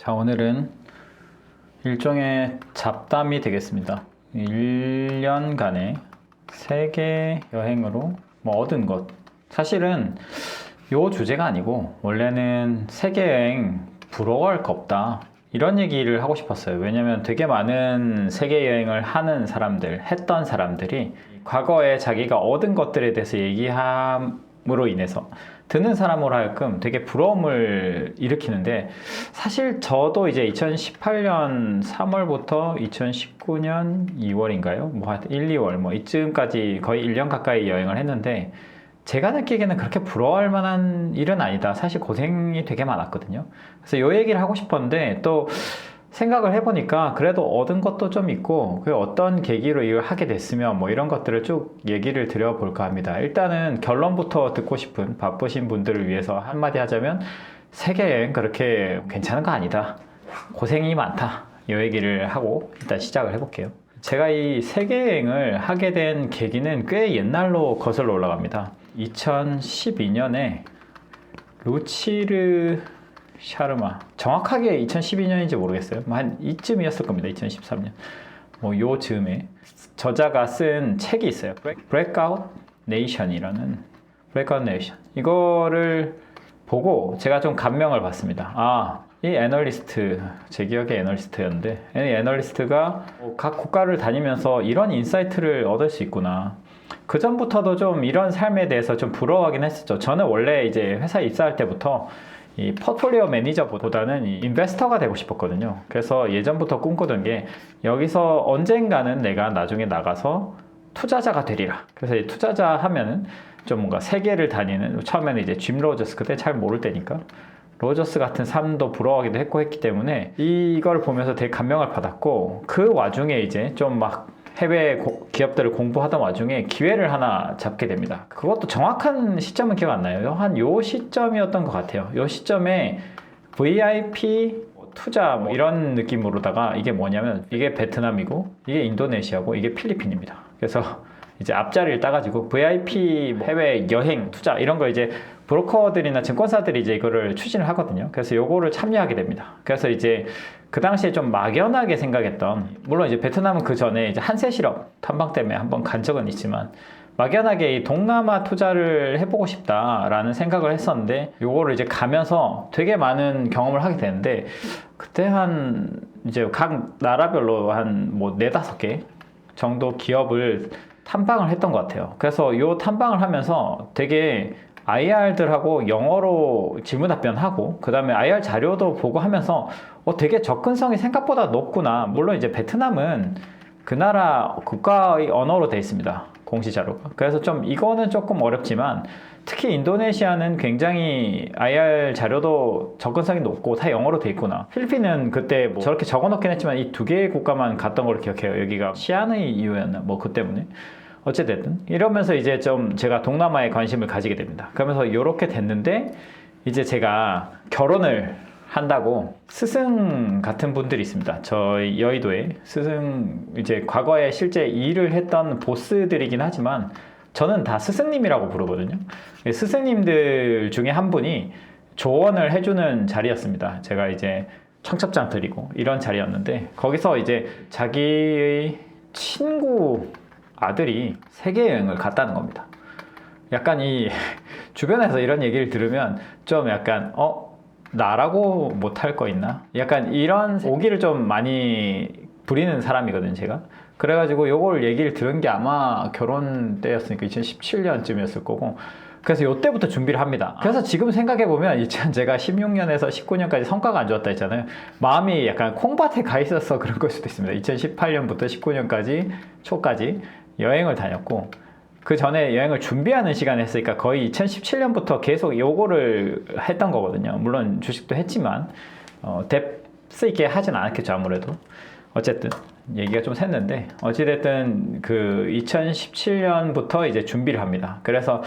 자, 오늘은 일종의 잡담이 되겠습니다. 1년간의 세계 여행으로 얻은 것. 사실은 요 주제가 아니고 원래는 세계 여행 부러워할 거 없다, 이런 얘기를 하고 싶었어요. 왜냐면 되게 많은 세계 여행을 하는 사람들, 했던 사람들이 과거에 자기가 얻은 것들에 대해서 얘기함으로 인해서 듣는 사람으로 하여금 되게 부러움을 일으키는데, 사실 저도 이제 2018년 3월부터 2019년 2월인가요? 하여튼 1, 2월 이쯤까지 거의 1년 가까이 여행을 했는데, 제가 느끼기에는 그렇게 부러워할 만한 일은 아니다. 사실 고생이 되게 많았거든요. 그래서 이 얘기를 하고 싶었는데, 또 생각을 해보니까 그래도 얻은 것도 좀 있고, 그 어떤 계기로 이걸 하게 됐으면 이런 것들을 쭉 얘기를 드려볼까 합니다. 일단은 결론부터 듣고 싶은 바쁘신 분들을 위해서 한마디 하자면, 세계여행 그렇게 괜찮은 거 아니다, 고생이 많다, 이 얘기를 하고 일단 시작을 해볼게요. 제가 이 세계여행을 하게 된 계기는 꽤 옛날로 거슬러 올라갑니다. 2012년에 루치르 샤르마, 정확하게 2012년인지 모르겠어요. 한 이쯤이었을 겁니다. 2013년 요 즈음에 저자가 쓴 책이 있어요. Breakout Nation이라는. Breakout Nation, 이거를 보고 제가 좀 감명을 받습니다. 이 애널리스트, 제 기억에 애널리스트였는데, 이 애널리스트가 각 국가를 다니면서 이런 인사이트를 얻을 수 있구나. 그 전부터도 좀 이런 삶에 대해서 좀 부러워하긴 했었죠. 저는 원래 이제 회사에 입사할 때부터 이 포트폴리오 매니저보다는 이 인베스터가 되고 싶었거든요. 그래서 예전부터 꿈꾸던 게, 여기서 언젠가는 내가 나중에 나가서 투자자가 되리라. 그래서 이 투자자 하면은 좀 뭔가 세계를 다니는, 처음에는 이제 짐 로저스, 그때 잘 모를 때니까 로저스 같은 삶도 부러워하기도 했기 때문에 이걸 보면서 되게 감명을 받았고, 그 와중에 이제 좀 해외 기업들을 공부하던 와중에 기회를 하나 잡게 됩니다. 그것도 정확한 시점은 기억 안 나요. 한 요 시점이었던 것 같아요. 요 시점에 VIP 투자 이런 느낌으로다가, 이게 뭐냐면 이게 베트남이고 이게 인도네시아고 이게 필리핀입니다. 그래서 이제 앞자리를 따가지고 VIP 해외 여행 투자 이런 거 이제 브로커들이나 증권사들이 이제 이거를 추진을 하거든요. 그래서 요거를 참여하게 됩니다. 그래서 이제 그 당시에 좀 막연하게 생각했던, 물론 이제 베트남은 그 전에 이제 한세 실업 탐방 때문에 한번 간 적은 있지만, 막연하게 이 동남아 투자를 해보고 싶다라는 생각을 했었는데, 요거를 이제 가면서 되게 많은 경험을 하게 되는데, 그때 이제 각 나라별로 한 4-5개 정도 기업을 탐방을 했던 것 같아요. 그래서 요 탐방을 하면서 되게 IR들하고 영어로 질문 답변하고, 그 다음에 IR 자료도 보고 하면서 되게 접근성이 생각보다 높구나. 물론 이제 베트남은 그 나라 국가의 언어로 되어 있습니다, 공시 자료가. 그래서 좀 이거는 조금 어렵지만, 특히 인도네시아는 굉장히 IR 자료도 접근성이 높고 다 영어로 되어 있구나. 필리핀은 그때 저렇게 적어놓긴 했지만 이 2개의 국가만 갔던 걸로 기억해요. 여기가 시안의 이유였나 그 때문에. 어찌됐든 이러면서 이제 좀 제가 동남아에 관심을 가지게 됩니다. 그러면서 이렇게 됐는데, 이제 제가 결혼을 한다고 스승 같은 분들이 있습니다. 저희 여의도에 스승, 이제 과거에 실제 일을 했던 보스들이긴 하지만 저는 다 스승님이라고 부르거든요. 스승님들 중에 한 분이 조언을 해주는 자리였습니다. 제가 이제 청첩장 드리고 이런 자리였는데, 거기서 이제 자기의 친구 아들이 세계여행을 갔다는 겁니다. 약간 주변에서 이런 얘기를 들으면 좀 약간 나라고 못할 거 있나? 약간 이런 오기를 좀 많이 부리는 사람이거든요, 제가. 그래가지고 요걸 얘기를 들은 게 아마 결혼 때였으니까 2017년쯤이었을 거고, 그래서 요때부터 준비를 합니다. 그래서 지금 생각해보면 제가 16년에서 19년까지 성과가 안 좋았다 했잖아요. 마음이 약간 콩밭에 가 있어서 그런 걸 수도 있습니다. 2018년부터 19년까지 초까지 여행을 다녔고, 그 전에 여행을 준비하는 시간을 했으니까 거의 2017년부터 계속 요거를 했던 거거든요. 물론 주식도 했지만 뎁스 있게 하진 않았겠죠, 아무래도. 어쨌든 얘기가 좀 샜는데, 어찌됐든 그 2017년부터 이제 준비를 합니다. 그래서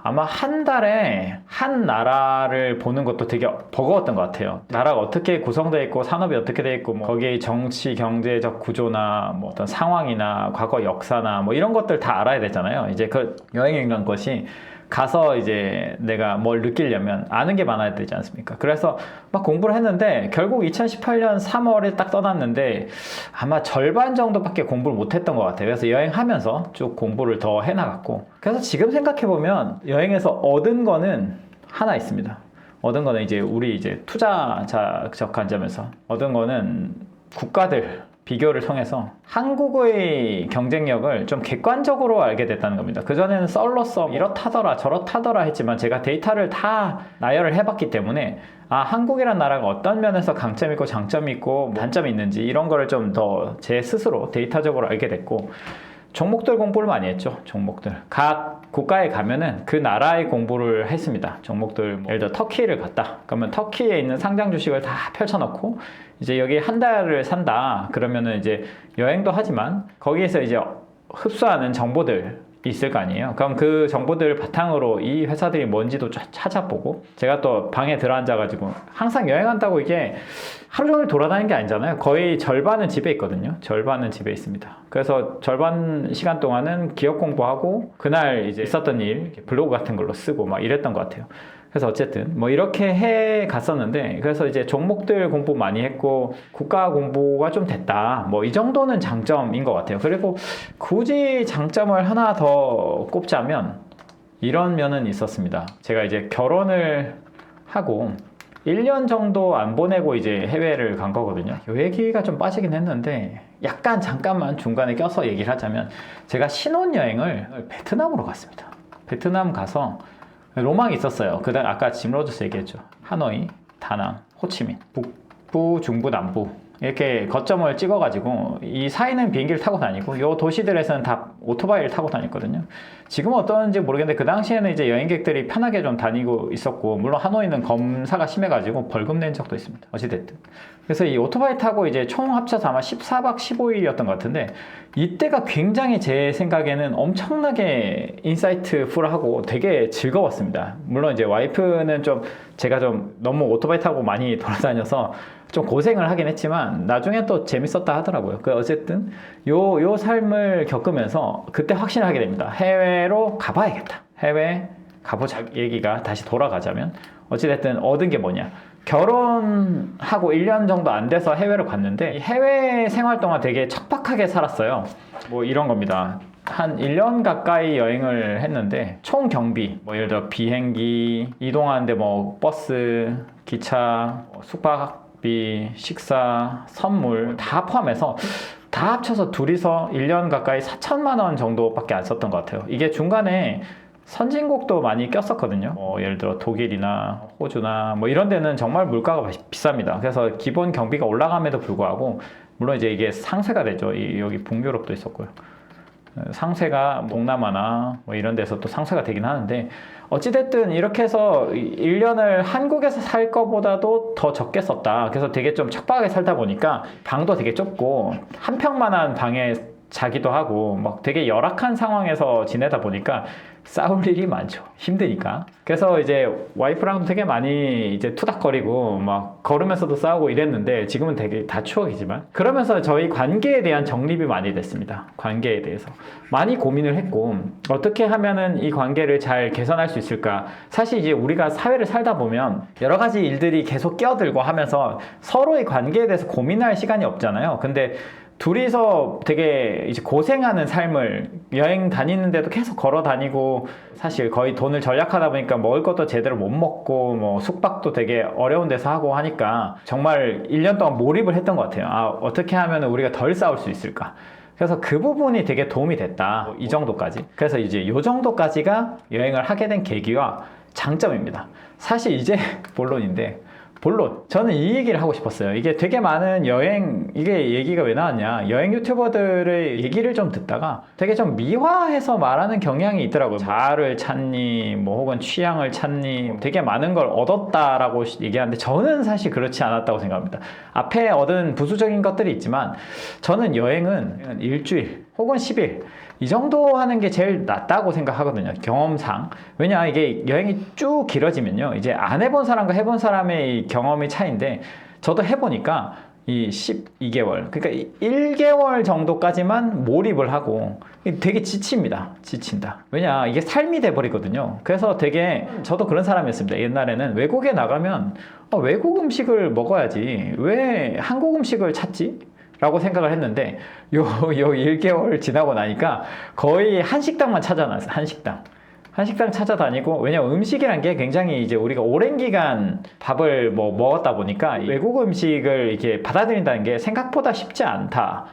아마 한 달에 한 나라를 보는 것도 되게 버거웠던 것 같아요. 나라가 어떻게 구성되어 있고 산업이 어떻게 되어 있고 거기에 정치 경제적 구조나 어떤 상황이나 과거 역사나 이런 것들 다 알아야 되잖아요. 이제 그 여행이라는 것이 가서 이제 내가 뭘 느끼려면 아는 게 많아야 되지 않습니까? 그래서 막 공부를 했는데 결국 2018년 3월에 딱 떠났는데 아마 절반 정도밖에 공부를 못했던 것 같아요. 그래서 여행하면서 쭉 공부를 더 해나갔고, 그래서 지금 생각해보면 여행에서 얻은 거는 하나 있습니다. 얻은 거는 이제 우리 이제 투자자적 관점에서 얻은 거는 국가들 비교를 통해서 한국의 경쟁력을 좀 객관적으로 알게 됐다는 겁니다. 그전에는 썰로서 이렇다더라 저렇다더라 했지만 제가 데이터를 다 나열을 해봤기 때문에 한국이란 나라가 어떤 면에서 강점이 있고 장점이 있고 단점이 있는지 이런 거를 좀 더 제 스스로 데이터적으로 알게 됐고, 종목들 공부를 많이 했죠. 종목들 각 국가에 가면은 그 나라의 공부를 했습니다. 종목들 예를 들어 터키를 갔다 그러면 터키에 있는 상장 주식을 다 펼쳐놓고 이제 여기 한 달을 산다 그러면은 이제 여행도 하지만 거기에서 이제 흡수하는 정보들 있을 거 아니에요. 그럼 그 정보들을 바탕으로 이 회사들이 뭔지도 찾아보고, 제가 또 방에 들어앉아가지고 항상 여행한다고 이게 하루 종일 돌아다니는 게 아니잖아요. 거의 절반은 집에 있거든요. 절반은 집에 있습니다. 그래서 절반 시간 동안은 기업 공부하고 그날 이제 있었던 일 블로그 같은 걸로 쓰고 막 이랬던 것 같아요. 그래서 어쨌든 뭐 이렇게 해 갔었는데, 그래서 이제 종목들 공부 많이 했고 국가 공부가 좀 됐다, 뭐 이 정도는 장점인 것 같아요. 그리고 굳이 장점을 하나 더 꼽자면 이런 면은 있었습니다. 제가 이제 결혼을 하고 1년 정도 안 보내고 이제 해외를 간 거거든요. 이 얘기가 좀 빠지긴 했는데 약간 잠깐만 중간에 껴서 얘기를 하자면, 제가 신혼여행을 베트남으로 갔습니다. 베트남 가서 로망이 있었어요. 그다음 아까 짐 로저스 얘기했죠. 하노이, 다낭, 호치민, 북부, 중부, 남부 이렇게 거점을 찍어가지고 이 사이는 비행기를 타고 다니고 이 도시들에서는 다 오토바이를 타고 다녔거든요. 지금은 어떤지 모르겠는데 그 당시에는 이제 여행객들이 편하게 좀 다니고 있었고, 물론 하노이는 검사가 심해가지고 벌금 낸 적도 있습니다. 어찌됐든. 그래서 이 오토바이 타고 이제 총 합쳐서 아마 14박 15일이었던 것 같은데, 이때가 굉장히 제 생각에는 엄청나게 인사이트풀하고 되게 즐거웠습니다. 물론 이제 와이프는 좀 제가 좀 너무 오토바이 타고 많이 돌아다녀서 좀 고생을 하긴 했지만 나중에 또 재밌었다 하더라고요. 어쨌든 요 삶을 겪으면서 그때 확신을 하게 됩니다. 해외로 가봐야겠다. 해외 가보자 얘기가 다시 돌아가자면, 어찌됐든 얻은 게 뭐냐. 결혼하고 1년 정도 안 돼서 해외로 갔는데 해외 생활 동안 되게 척박하게 살았어요. 뭐 이런 겁니다. 한 1년 가까이 여행을 했는데 총 경비, 뭐 예를 들어 비행기, 이동하는데 뭐 버스, 기차, 숙박비, 식사, 선물 다 포함해서 다 합쳐서 둘이서 1년 가까이 4천만 원 정도밖에 안 썼던 것 같아요. 이게 중간에 선진국도 많이 꼈었거든요. 예를 들어 독일이나 호주나 뭐 이런 데는 정말 물가가 비쌉니다. 그래서 기본 경비가 올라감에도 불구하고, 물론 이제 이게 상세가 되죠. 여기 북유럽도 있었고요. 상세가 동남아나 뭐 이런 데서 또 상세가 되긴 하는데, 어찌됐든 이렇게 해서 1년을 한국에서 살 거보다도 더 적게 썼다. 그래서 되게 좀 척박하게 살다 보니까 방도 되게 좁고 한 평만한 방에 자기도 하고 막 되게 열악한 상황에서 지내다 보니까 싸울 일이 많죠. 힘드니까. 그래서 이제 와이프랑 되게 많이 이제 투닥거리고 막 걸으면서도 싸우고 이랬는데, 지금은 되게 다 추억이지만, 그러면서 저희 관계에 대한 정립이 많이 됐습니다. 관계에 대해서 많이 고민을 했고, 어떻게 하면은 이 관계를 잘 개선할 수 있을까. 사실 이제 우리가 사회를 살다 보면 여러 가지 일들이 계속 끼어들고 하면서 서로의 관계에 대해서 고민할 시간이 없잖아요. 근데 둘이서 되게 이제 고생하는 삶을, 여행 다니는데도 계속 걸어 다니고 사실 거의 돈을 절약하다 보니까 먹을 것도 제대로 못 먹고 뭐 숙박도 되게 어려운 데서 하고 하니까 정말 1년 동안 몰입을 했던 것 같아요. 어떻게 하면 우리가 덜 싸울 수 있을까. 그래서 그 부분이 되게 도움이 됐다. 이 정도까지. 그래서 이제 이 정도까지가 여행을 하게 된 계기와 장점입니다. 사실 이제 본론인데, 저는 이 얘기를 하고 싶었어요. 이게 되게 많은 이게 얘기가 왜 나왔냐. 여행 유튜버들의 얘기를 좀 듣다가 되게 좀 미화해서 말하는 경향이 있더라고요. 자아를 찾니, 뭐 혹은 취향을 찾니, 되게 많은 걸 얻었다라고 얘기하는데, 저는 사실 그렇지 않았다고 생각합니다. 앞에 얻은 부수적인 것들이 있지만, 저는 여행은 일주일 혹은 10일 이 정도 하는 게 제일 낫다고 생각하거든요. 경험상. 왜냐, 이게 여행이 쭉 길어지면요, 이제 안 해본 사람과 해본 사람의 경험의 차이인데, 저도 해보니까 이 12개월, 그러니까 1개월 정도까지만 몰입을 하고 되게 지친다. 왜냐, 이게 삶이 돼버리거든요. 그래서 되게 저도 그런 사람이었습니다. 옛날에는 외국에 나가면 외국 음식을 먹어야지 왜 한국 음식을 찾지? 라고 생각을 했는데 요 1개월 지나고 나니까 거의 한식당만 찾아놨어요. 한식당 찾아다니고, 왜냐면 음식이란 게 굉장히 이제 우리가 오랜 기간 밥을 뭐 먹었다 보니까 외국 음식을 이렇게 받아들인다는 게 생각보다 쉽지 않다.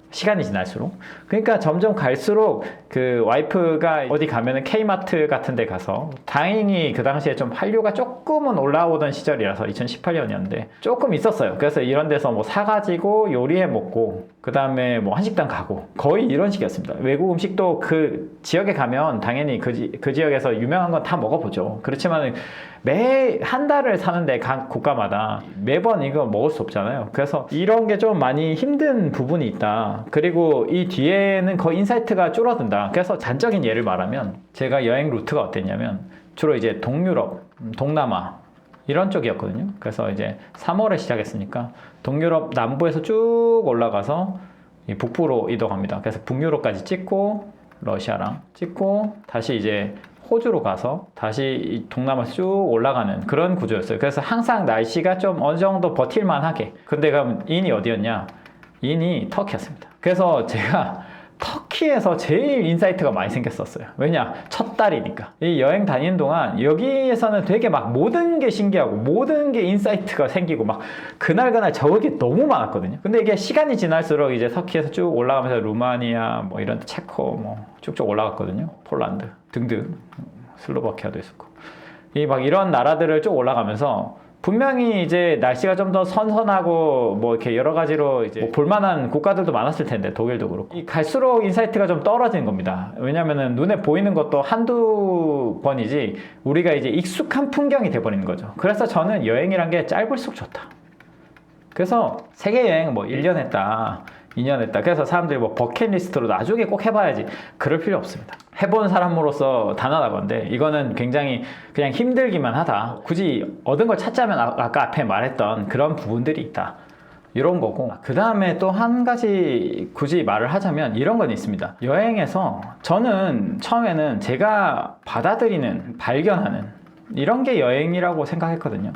시간이 지날수록. 그러니까 점점 갈수록 그 와이프가 어디 가면은 K마트 같은 데 가서, 다행히 그 당시에 좀 한류가 조금은 올라오던 시절이라서 2018년이었는데 조금 있었어요. 그래서 이런 데서 뭐 사가지고 요리해 먹고, 그 다음에 뭐 한식당 가고, 거의 이런 식이었습니다. 외국 음식도 그 지역에 가면 당연히 그 지역에서 유명한 건 다 먹어보죠. 그렇지만 매 한 달을 사는데 각 국가마다 매번 이거 먹을 수 없잖아요. 그래서 이런 게 좀 많이 힘든 부분이 있다. 그리고 이 뒤에는 거의 인사이트가 줄어든다. 그래서 단적인 예를 말하면 제가 여행 루트가 어땠냐면 주로 이제 동유럽, 동남아 이런 쪽이었거든요. 그래서 이제 3월에 시작했으니까 동유럽 남부에서 쭉 올라가서 북부로 이동합니다. 그래서 북유럽까지 찍고 러시아랑 찍고 다시 이제 호주로 가서 다시 동남아에서 쭉 올라가는 그런 구조였어요. 그래서 항상 날씨가 좀 어느 정도 버틸만하게. 근데 그럼 인이 어디였냐? 인이 터키였습니다. 그래서 제가 터키에서 제일 인사이트가 많이 생겼었어요. 왜냐? 첫 달이니까. 이 여행 다니는 동안 여기에서는 되게 막 모든 게 신기하고 모든 게 인사이트가 생기고 막 그날 적을 게 너무 많았거든요. 근데 이게 시간이 지날수록 이제 터키에서 쭉 올라가면서 루마니아 뭐 이런 체코 뭐 쭉쭉 올라갔거든요. 폴란드 등등, 슬로바키아도 있었고. 이 막 이런 나라들을 쭉 올라가면서 분명히 이제 날씨가 좀 더 선선하고 뭐 이렇게 여러 가지로 이제 뭐 볼만한 국가들도 많았을 텐데, 독일도 그렇고. 이 갈수록 인사이트가 좀 떨어지는 겁니다. 왜냐면은 눈에 보이는 것도 한두 번이지 우리가 이제 익숙한 풍경이 돼버리는 거죠. 그래서 저는 여행이란 게 짧을수록 좋다. 그래서 세계 여행 뭐 1년 했다, 2년 했다. 그래서 사람들이 뭐 버킷리스트로 나중에 꼭 해봐야지, 그럴 필요 없습니다. 해본 사람으로서 단언하건데 이거는 굉장히 그냥 힘들기만 하다. 굳이 얻은 걸 찾자면 아까 앞에 말했던 그런 부분들이 있다. 이런 거고, 그 다음에 또 한 가지 굳이 말을 하자면 이런 건 있습니다. 여행에서 저는 처음에는 제가 받아들이는, 발견하는 이런 게 여행이라고 생각했거든요.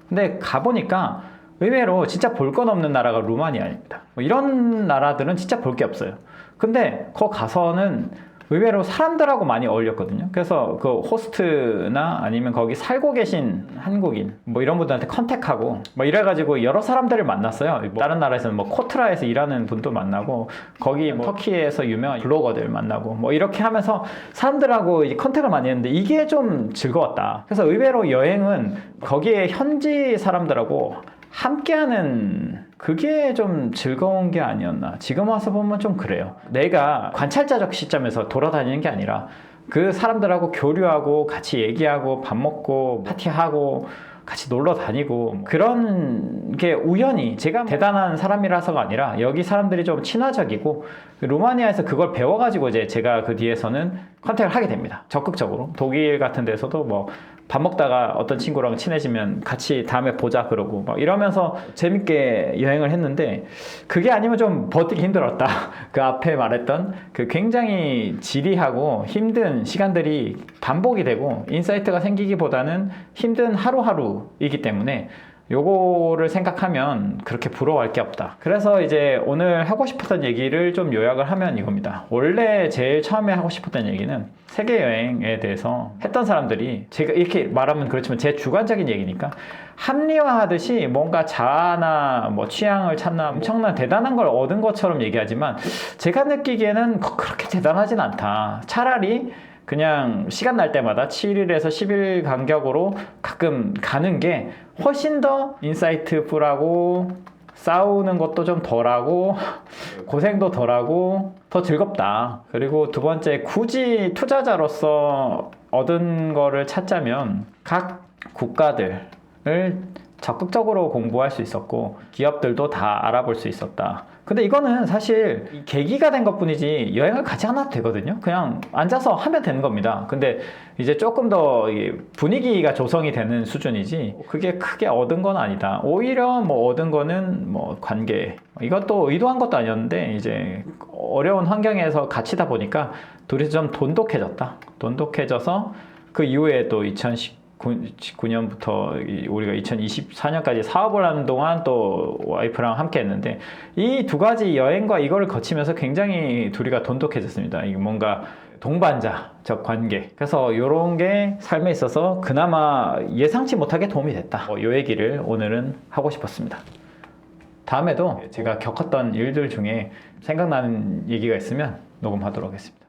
근데 가보니까 의외로 진짜 볼 건 없는 나라가 루마니아입니다. 뭐 이런 나라들은 진짜 볼 게 없어요. 근데 거 가서는 의외로 사람들하고 많이 어울렸거든요. 그래서 그 호스트나 아니면 거기 살고 계신 한국인 뭐 이런 분들한테 컨택하고 뭐 이래가지고 여러 사람들을 만났어요. 뭐 다른 나라에서는 뭐 코트라에서 일하는 분도 만나고, 거기 뭐 터키에서 유명한 블로거들 만나고 뭐 이렇게 하면서 사람들하고 이제 컨택을 많이 했는데 이게 좀 즐거웠다. 그래서 의외로 여행은 거기에 현지 사람들하고 함께하는, 그게 좀 즐거운 게 아니었나. 지금 와서 보면 좀 그래요. 내가 관찰자적 시점에서 돌아다니는 게 아니라 그 사람들하고 교류하고 같이 얘기하고 밥 먹고 파티하고 같이 놀러 다니고, 그런 게 우연히 제가 대단한 사람이라서가 아니라 여기 사람들이 좀 친화적이고, 루마니아에서 그걸 배워가지고 이제 제가 그 뒤에서는 컨택을 하게 됩니다. 적극적으로. 독일 같은 데서도 뭐 밥 먹다가 어떤 친구랑 친해지면 같이 다음에 보자 그러고 막 이러면서 재밌게 여행을 했는데, 그게 아니면 좀 버티기 힘들었다. 그 앞에 말했던 그 굉장히 지리하고 힘든 시간들이 반복이 되고 인사이트가 생기기보다는 힘든 하루하루이기 때문에 요거를 생각하면 그렇게 부러워할 게 없다. 그래서 이제 오늘 하고 싶었던 얘기를 좀 요약을 하면 이겁니다. 원래 제일 처음에 하고 싶었던 얘기는 세계 여행에 대해서 했던 사람들이, 제가 이렇게 말하면 그렇지만 제 주관적인 얘기니까, 합리화하듯이 뭔가 자아나 뭐 취향을 찾나 엄청난 대단한 걸 얻은 것처럼 얘기하지만 제가 느끼기에는 그렇게 대단하진 않다. 차라리 그냥 시간 날 때마다 7일에서 10일 간격으로 가끔 가는 게 훨씬 더 인사이트풀하고, 싸우는 것도 좀 덜하고 고생도 덜하고 더 즐겁다. 그리고 두 번째, 굳이 투자자로서 얻은 거를 찾자면 각 국가들을 적극적으로 공부할 수 있었고 기업들도 다 알아볼 수 있었다. 근데 이거는 사실 이 계기가 된 것뿐이지 여행을 가지 않아도 되거든요. 그냥 앉아서 하면 되는 겁니다. 근데 이제 조금 더 분위기가 조성이 되는 수준이지 그게 크게 얻은 건 아니다. 오히려 뭐 얻은 거는 뭐 관계. 이것도 의도한 것도 아니었는데 이제 어려운 환경에서 갇히다 보니까 둘이 좀 돈독해졌다. 돈독해져서 그 이후에 또 2019년부터 우리가 2024년까지 사업을 하는 동안 또 와이프랑 함께 했는데 이 두 가지 여행과 이거를 거치면서 굉장히 둘이가 돈독해졌습니다. 이게 뭔가 동반자적 관계. 그래서 이런 게 삶에 있어서 그나마 예상치 못하게 도움이 됐다. 이 얘기를 오늘은 하고 싶었습니다. 다음에도 제가 겪었던 일들 중에 생각나는 얘기가 있으면 녹음하도록 하겠습니다.